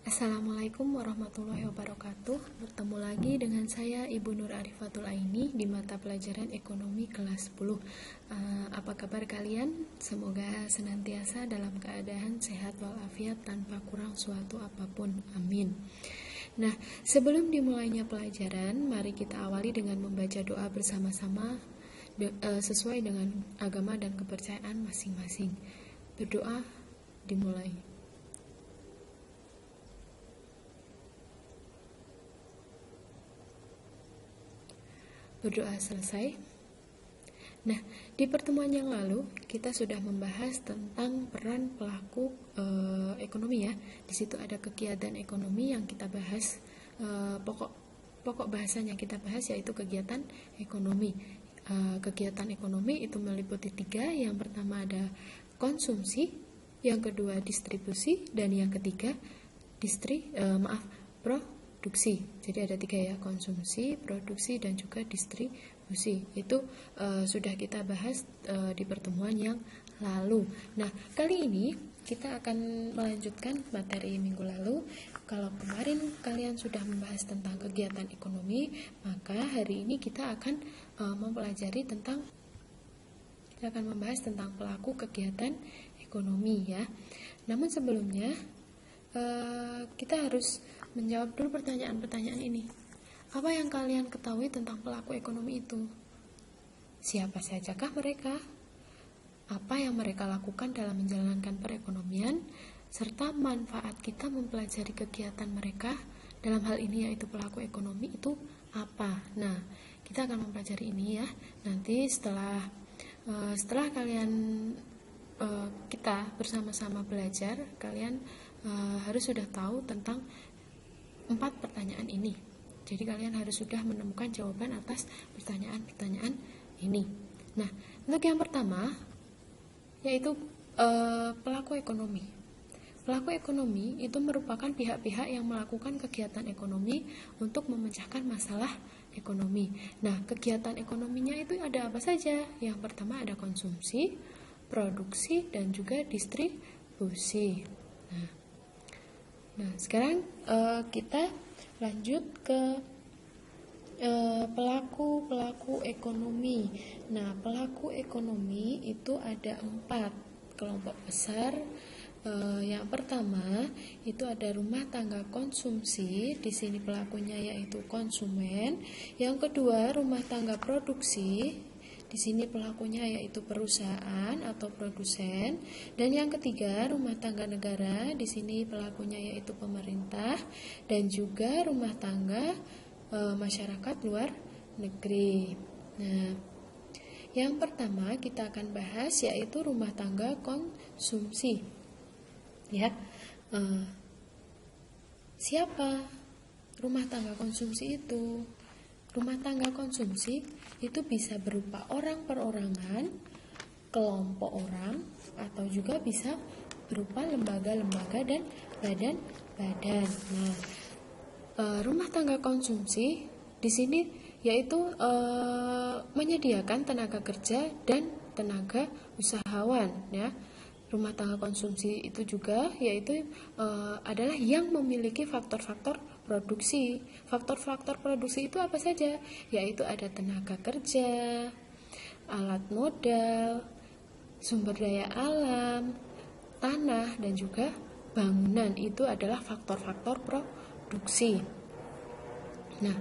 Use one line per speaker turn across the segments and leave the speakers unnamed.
Assalamualaikum warahmatullahi wabarakatuh. Bertemu lagi dengan saya Ibu Nur Arifatul Aini di mata pelajaran ekonomi kelas 10. Apa kabar kalian? Semoga senantiasa dalam keadaan sehat walafiat tanpa kurang suatu apapun. Amin. Nah, sebelum dimulainya pelajaran, mari kita awali dengan membaca doa bersama-sama sesuai dengan agama dan kepercayaan masing-masing. Berdoa dimulai. Berdoa selesai. Nah, di pertemuan yang lalu kita sudah membahas tentang peran pelaku ekonomi ya. Di situ ada kegiatan ekonomi yang kita bahas, pokok bahasan yang kita bahas yaitu kegiatan ekonomi. Kegiatan ekonomi itu meliputi 3. Yang pertama ada konsumsi, yang kedua distribusi, dan yang ketiga produksi. Jadi ada 3 ya, konsumsi, produksi, dan juga distribusi. Itu sudah kita bahas di pertemuan yang lalu. Nah, kali ini kita akan melanjutkan materi minggu lalu. Kalau kemarin kalian sudah membahas tentang kegiatan ekonomi, maka hari ini kita akan membahas tentang pelaku kegiatan ekonomi ya. Namun sebelumnya kita harus menjawab dulu pertanyaan-pertanyaan ini. Apa yang kalian ketahui tentang pelaku ekonomi itu? Siapa sajakah mereka? Apa yang mereka lakukan dalam menjalankan perekonomian? Serta manfaat kita mempelajari kegiatan mereka dalam hal ini yaitu pelaku ekonomi itu apa? Nah, kita akan mempelajari ini ya. Nanti setelah kita bersama-sama belajar, kalian harus sudah tahu tentang 4 pertanyaan ini. Jadi kalian harus sudah menemukan jawaban atas pertanyaan-pertanyaan ini. Nah, untuk yang pertama yaitu pelaku ekonomi. Pelaku ekonomi itu merupakan pihak-pihak yang melakukan kegiatan ekonomi untuk memecahkan masalah ekonomi. Nah, kegiatan ekonominya itu ada apa saja? Yang pertama ada konsumsi, produksi, dan juga distribusi. Nah, sekarang kita lanjut ke pelaku ekonomi. Nah, pelaku ekonomi itu ada 4 kelompok besar. Yang pertama itu ada rumah tangga konsumsi. Di sini pelakunya yaitu konsumen. Yang kedua rumah tangga produksi. Di sini pelakunya yaitu perusahaan atau produsen. Dan yang ketiga rumah tangga negara. Di sini pelakunya yaitu pemerintah dan juga rumah tangga masyarakat luar negeri. Nah, yang pertama kita akan bahas yaitu rumah tangga konsumsi. Ya, siapa rumah tangga konsumsi itu? Rumah tangga konsumsi itu bisa berupa orang perorangan, kelompok orang, atau juga bisa berupa lembaga-lembaga dan badan-badan. Nah, rumah tangga konsumsi di sini yaitu menyediakan tenaga kerja dan tenaga usahawan ya. Rumah tangga konsumsi itu juga yaitu adalah yang memiliki faktor-faktor produksi. Faktor-faktor produksi itu apa saja? Yaitu ada tenaga kerja, alat modal, sumber daya alam, tanah, dan juga bangunan. Itu adalah faktor-faktor produksi. Nah,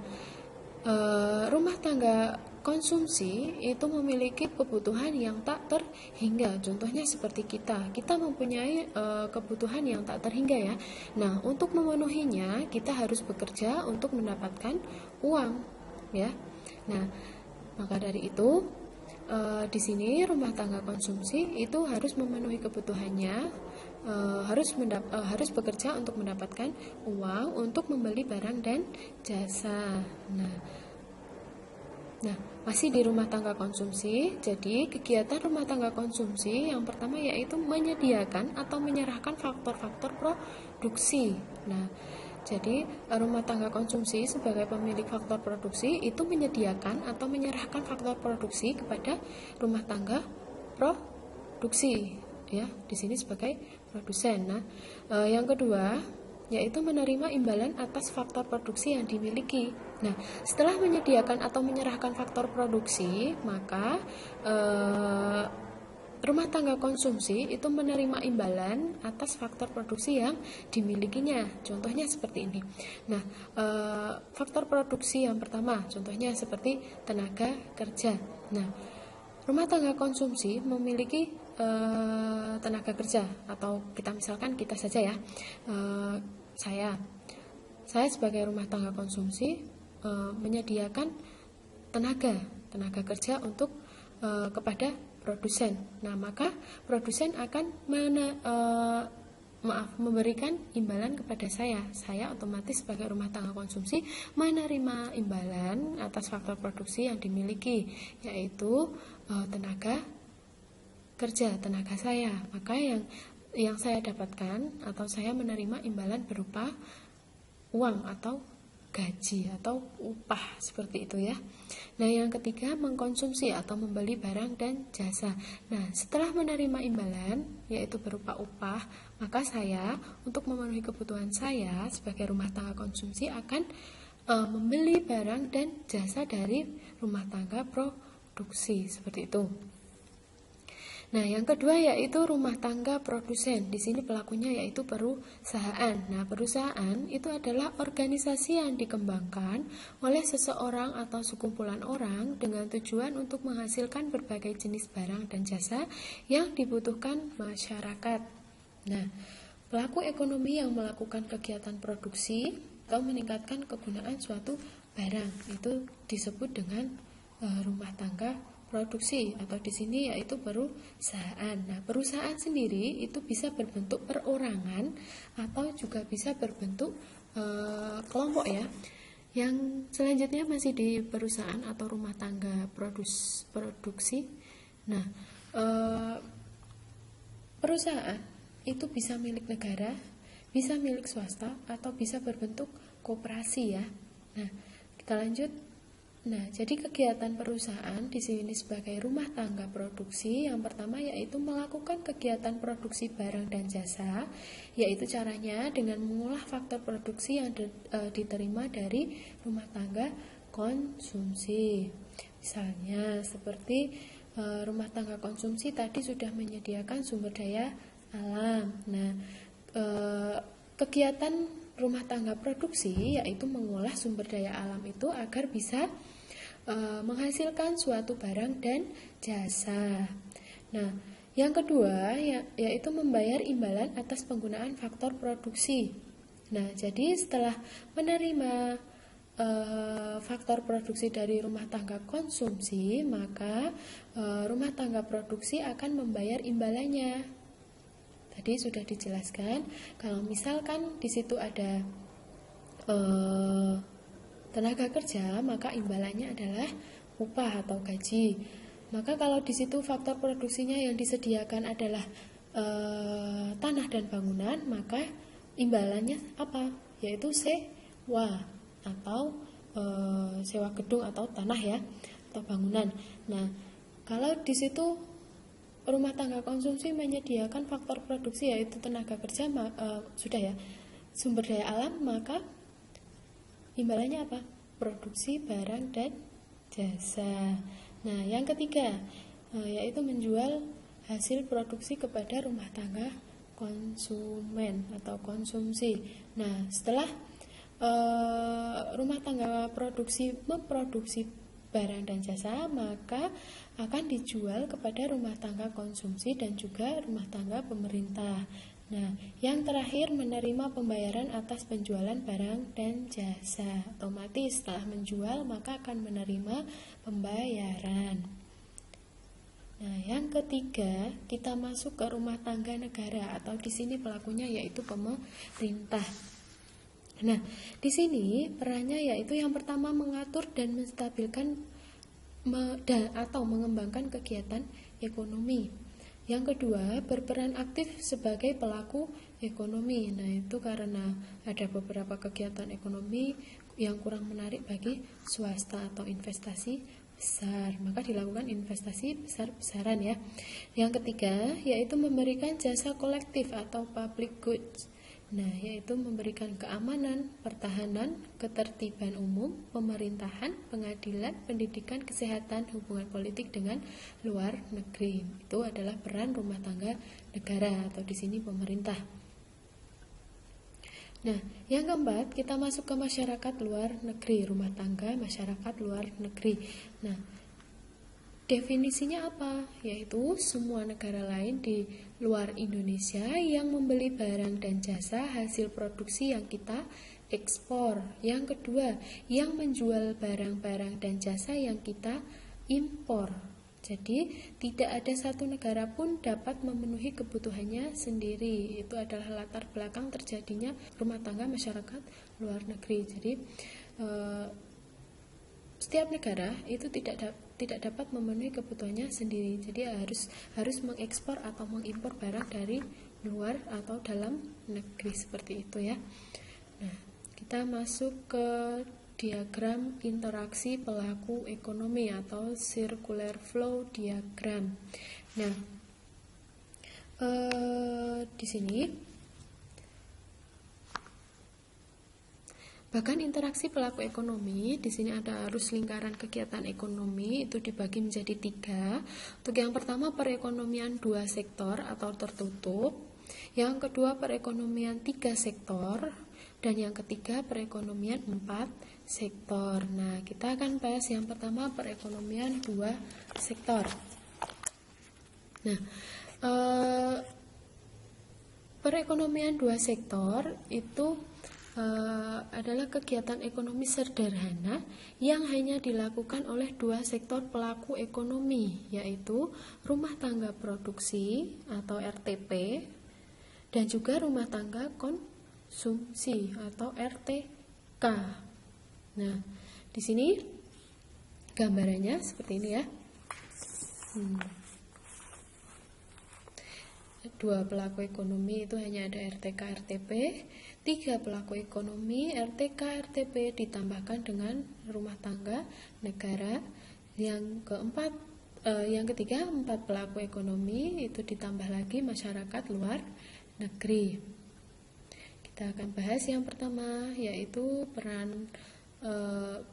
rumah tangga konsumsi itu memiliki kebutuhan yang tak terhingga. Contohnya seperti kita mempunyai kebutuhan yang tak terhingga ya. Nah, untuk memenuhinya kita harus bekerja untuk mendapatkan uang ya. Nah, maka dari itu di sini rumah tangga konsumsi itu harus memenuhi kebutuhannya, harus bekerja untuk mendapatkan uang untuk membeli barang dan jasa. Nah, masih di rumah tangga konsumsi. Jadi, kegiatan rumah tangga konsumsi yang pertama yaitu menyediakan atau menyerahkan faktor-faktor produksi. Nah, jadi rumah tangga konsumsi sebagai pemilik faktor produksi itu menyediakan atau menyerahkan faktor produksi kepada rumah tangga produksi. Ya, di sini sebagai produsen. Nah, yang kedua yaitu menerima imbalan atas faktor produksi yang dimiliki. Nah, setelah menyediakan atau menyerahkan faktor produksi, maka rumah tangga konsumsi itu menerima imbalan atas faktor produksi yang dimilikinya. Contohnya seperti ini. Nah, faktor produksi yang pertama, contohnya seperti tenaga kerja. Nah, rumah tangga konsumsi memiliki tenaga kerja, atau kita saja ya, saya sebagai rumah tangga konsumsi menyediakan tenaga kerja untuk kepada produsen. Nah, maka produsen akan memberikan imbalan kepada saya. Saya otomatis sebagai rumah tangga konsumsi menerima imbalan atas faktor produksi yang dimiliki, yaitu tenaga kerja, tenaga saya. Maka yang saya dapatkan atau saya menerima imbalan berupa uang atau gaji atau upah, seperti itu ya. Nah, yang ketiga, mengkonsumsi atau membeli barang dan jasa. Nah, setelah menerima imbalan yaitu berupa upah, maka saya untuk memenuhi kebutuhan saya sebagai rumah tangga konsumsi akan membeli barang dan jasa dari rumah tangga produksi, seperti itu. Nah, yang kedua yaitu rumah tangga produsen. Di sini pelakunya yaitu perusahaan. Nah, perusahaan itu adalah organisasi yang dikembangkan oleh seseorang atau sekumpulan orang dengan tujuan untuk menghasilkan berbagai jenis barang dan jasa yang dibutuhkan masyarakat. Nah, pelaku ekonomi yang melakukan kegiatan produksi atau meningkatkan kegunaan suatu barang itu disebut dengan rumah tangga produksi, atau di sini yaitu perusahaan. Nah, perusahaan sendiri itu bisa berbentuk perorangan atau juga bisa berbentuk kelompok ya. Yang selanjutnya masih di perusahaan atau rumah tangga produksi. Nah, perusahaan itu bisa milik negara, bisa milik swasta, atau bisa berbentuk koperasi ya. Nah, kita lanjut. Nah, jadi kegiatan perusahaan di sini sebagai rumah tangga produksi yang pertama yaitu melakukan kegiatan produksi barang dan jasa, yaitu caranya dengan mengolah faktor produksi yang diterima dari rumah tangga konsumsi. Misalnya seperti rumah tangga konsumsi tadi sudah menyediakan sumber daya alam. Nah, kegiatan rumah tangga produksi yaitu mengolah sumber daya alam itu agar bisa menghasilkan suatu barang dan jasa. Nah, yang kedua yaitu membayar imbalan atas penggunaan faktor produksi. Nah, jadi setelah menerima faktor produksi dari rumah tangga konsumsi, maka rumah tangga produksi akan membayar imbalannya. Tadi sudah dijelaskan kalau misalkan di situ ada tenaga kerja, maka imbalannya adalah upah atau gaji. Maka kalau di situ faktor produksinya yang disediakan adalah tanah dan bangunan, maka imbalannya apa? Yaitu sewa atau sewa gedung atau tanah ya, atau bangunan. Nah, kalau di situ rumah tangga konsumsi menyediakan faktor produksi yaitu tenaga kerja, sudah ya, sumber daya alam, maka imbalannya apa? Produksi barang dan jasa. Nah, yang ketiga yaitu menjual hasil produksi kepada rumah tangga konsumen atau konsumsi. Nah, setelah rumah tangga produksi memproduksi barang dan jasa, maka akan dijual kepada rumah tangga konsumsi dan juga rumah tangga pemerintah. Nah, yang terakhir menerima pembayaran atas penjualan barang dan jasa. Otomatis setelah menjual maka akan menerima pembayaran. Nah, yang ketiga kita masuk ke rumah tangga negara atau di sini pelakunya yaitu pemerintah. Nah, di sini perannya yaitu yang pertama mengatur dan menstabilkan atau mengembangkan kegiatan ekonomi. Yang kedua, berperan aktif sebagai pelaku ekonomi. Nah, itu karena ada beberapa kegiatan ekonomi yang kurang menarik bagi swasta atau investasi besar, maka dilakukan investasi besar-besaran ya. Yang ketiga, yaitu memberikan jasa kolektif atau public goods. Nah, yaitu memberikan keamanan, pertahanan, ketertiban umum, pemerintahan, pengadilan, pendidikan, kesehatan, hubungan politik dengan luar negeri. Itu adalah peran rumah tangga negara atau di sini pemerintah. Nah, yang keempat, kita masuk ke masyarakat luar negeri, rumah tangga masyarakat luar negeri. Nah, definisinya apa? Yaitu semua negara lain di luar Indonesia yang membeli barang dan jasa hasil produksi yang kita ekspor. Yang kedua, yang menjual barang-barang dan jasa yang kita impor. Jadi, tidak ada satu negara pun dapat memenuhi kebutuhannya sendiri. Itu adalah latar belakang terjadinya rumah tangga masyarakat luar negeri. Jadi, setiap negara itu tidak dapat memenuhi kebutuhannya sendiri. Jadi harus mengekspor atau mengimpor barang dari luar atau dalam negeri, seperti itu ya. Nah, kita masuk ke diagram interaksi pelaku ekonomi atau circular flow diagram. Nah, di sini bahkan interaksi pelaku ekonomi, di sini ada arus lingkaran kegiatan ekonomi, itu dibagi menjadi 3. Untuk yang pertama, perekonomian 2 sektor atau tertutup. Yang kedua, perekonomian 3 sektor. Dan yang ketiga, perekonomian 4 sektor. Nah, kita akan bahas yang pertama, perekonomian 2 sektor. Nah, perekonomian 2 sektor itu adalah kegiatan ekonomi sederhana yang hanya dilakukan oleh 2 sektor pelaku ekonomi, yaitu rumah tangga produksi atau RTP dan juga rumah tangga konsumsi atau RTK. Nah, di sini gambarannya seperti ini ya. 2 pelaku ekonomi itu hanya ada RTK, RTP. 3 pelaku ekonomi RTK, RTP ditambahkan dengan rumah tangga negara. Yang ketiga 4 pelaku ekonomi itu ditambah lagi masyarakat luar negeri. Kita akan bahas yang pertama, yaitu peran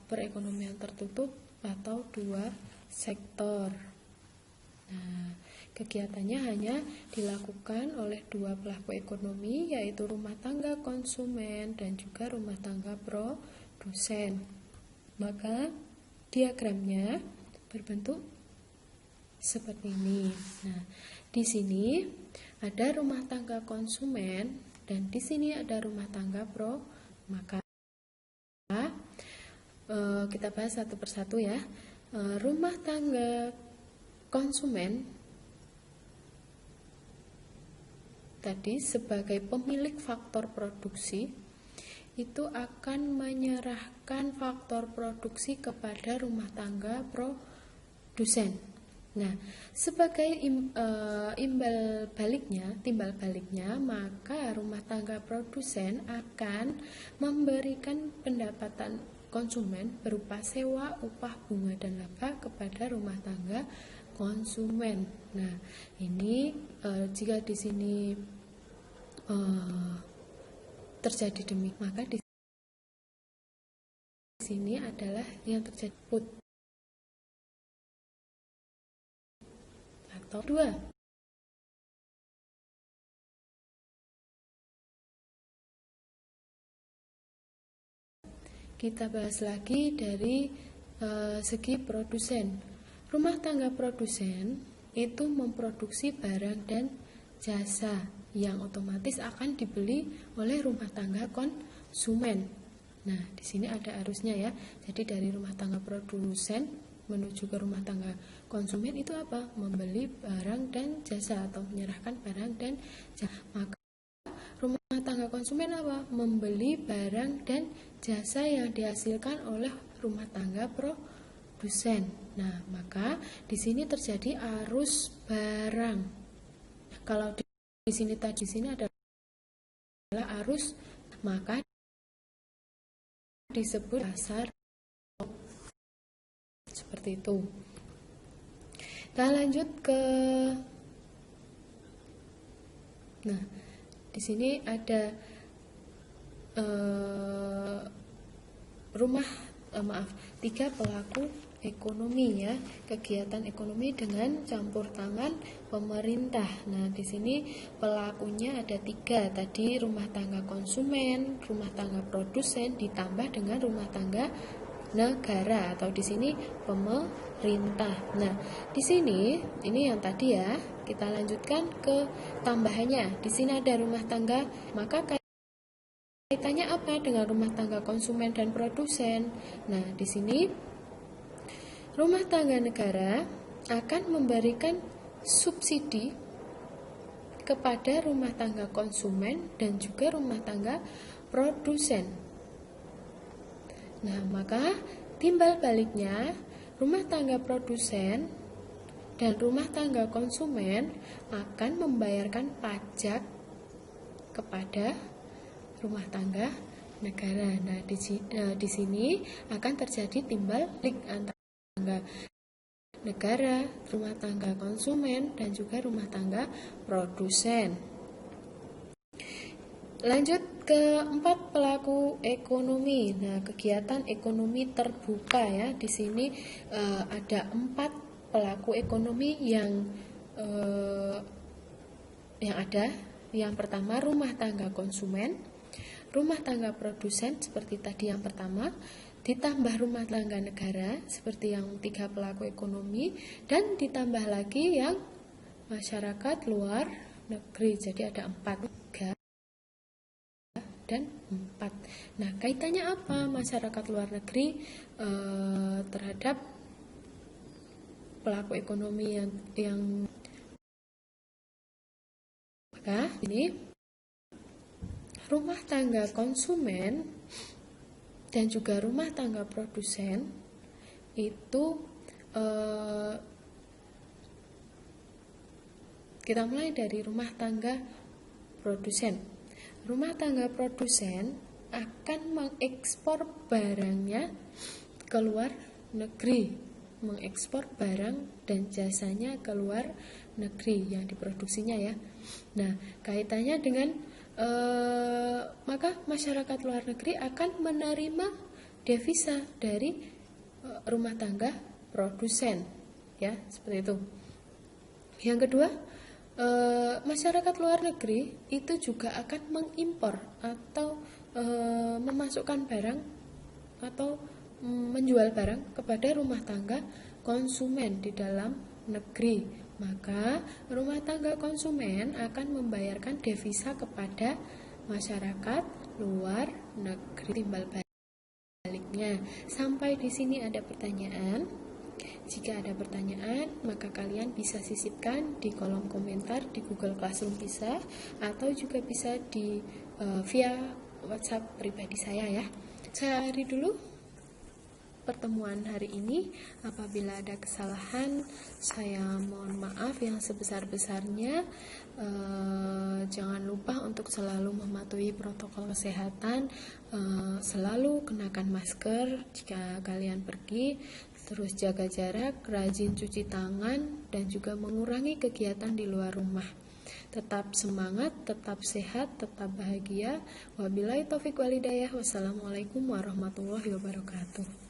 perekonomian tertutup atau 2 sektor. Nah, kegiatannya hanya dilakukan oleh 2 pelaku ekonomi, yaitu rumah tangga konsumen dan juga rumah tangga produsen. Maka diagramnya berbentuk seperti ini. Nah, di sini ada rumah tangga konsumen dan di sini ada rumah tangga pro. Maka kita bahas satu persatu ya. Rumah tangga konsumen tadi sebagai pemilik faktor produksi itu akan menyerahkan faktor produksi kepada rumah tangga produsen. Nah, sebagai timbal baliknya, maka rumah tangga produsen akan memberikan pendapatan konsumen berupa sewa, upah, bunga, dan laba kepada rumah tangga konsumen. Nah, ini jika di sini terjadi demikian, maka di sini adalah yang terjadi put atau 2. Kita bahas lagi dari segi produsen. Rumah tangga produsen itu memproduksi barang dan jasa yang otomatis akan dibeli oleh rumah tangga konsumen. Nah, di sini ada arusnya ya. Jadi dari rumah tangga produsen menuju ke rumah tangga konsumen itu apa? Membeli barang dan jasa atau menyerahkan barang dan jasa. Maka rumah tangga konsumen apa? Membeli barang dan jasa yang dihasilkan oleh rumah tangga produsen. Nah, maka di sini terjadi arus barang. Kalau di sini adalah arus, maka disebut pasar. Seperti itu. Kita lanjut ke di sini ada tiga pelaku ekonomi ya, kegiatan ekonomi dengan campur tangan pemerintah. Nah, di sini pelakunya ada 3 tadi, rumah tangga konsumen, rumah tangga produsen, ditambah dengan rumah tangga negara atau di sini pemerintah. Nah, di sini ini yang tadi ya, kita lanjutkan ke tambahannya. Di sini ada rumah tangga, maka kaitannya apa dengan rumah tangga konsumen dan produsen? Nah, di sini rumah tangga negara akan memberikan subsidi kepada rumah tangga konsumen dan juga rumah tangga produsen. Nah, maka timbal baliknya rumah tangga produsen dan rumah tangga konsumen akan membayarkan pajak kepada rumah tangga negara. Nah, di sini akan terjadi timbal balik antara tangga negara, rumah tangga konsumen, dan juga rumah tangga produsen. Lanjut ke 4 pelaku ekonomi. Nah, kegiatan ekonomi terbuka ya. Di sini ada 4 pelaku ekonomi yang ada. Yang pertama rumah tangga konsumen, rumah tangga produsen seperti tadi yang pertama, ditambah rumah tangga negara seperti yang 3 pelaku ekonomi, dan ditambah lagi yang masyarakat luar negeri. Jadi ada 4 dan 4. Nah, kaitannya apa masyarakat luar negeri terhadap pelaku ekonomi yang maka ini rumah tangga konsumen dan juga rumah tangga produsen itu kita mulai dari rumah tangga produsen. Rumah tangga produsen akan mengekspor barangnya ke luar negeri, mengekspor barang dan jasanya ke luar negeri yang diproduksinya ya. Nah, kaitannya dengan maka masyarakat luar negeri akan menerima devisa dari rumah tangga produsen ya, seperti itu. Yang kedua, masyarakat luar negeri itu juga akan mengimpor atau memasukkan barang atau menjual barang kepada rumah tangga konsumen di dalam negeri. Maka rumah tangga konsumen akan membayarkan devisa kepada masyarakat luar negeri. Timbal baliknya. Sampai di sini ada pertanyaan? Jika ada pertanyaan, maka kalian bisa sisipkan di kolom komentar di Google Classroom bisa, atau juga bisa di via WhatsApp pribadi saya ya. Saya akhiri dulu pertemuan hari ini. Apabila ada kesalahan, saya mohon maaf yang sebesar-besarnya. Jangan lupa untuk selalu mematuhi protokol kesehatan, selalu kenakan masker jika kalian pergi, terus jaga jarak, rajin cuci tangan, dan juga mengurangi kegiatan di luar rumah. Tetap semangat, tetap sehat, tetap bahagia. Wabillahi taufiq wal hidayah. Wassalamualaikum warahmatullahi wabarakatuh.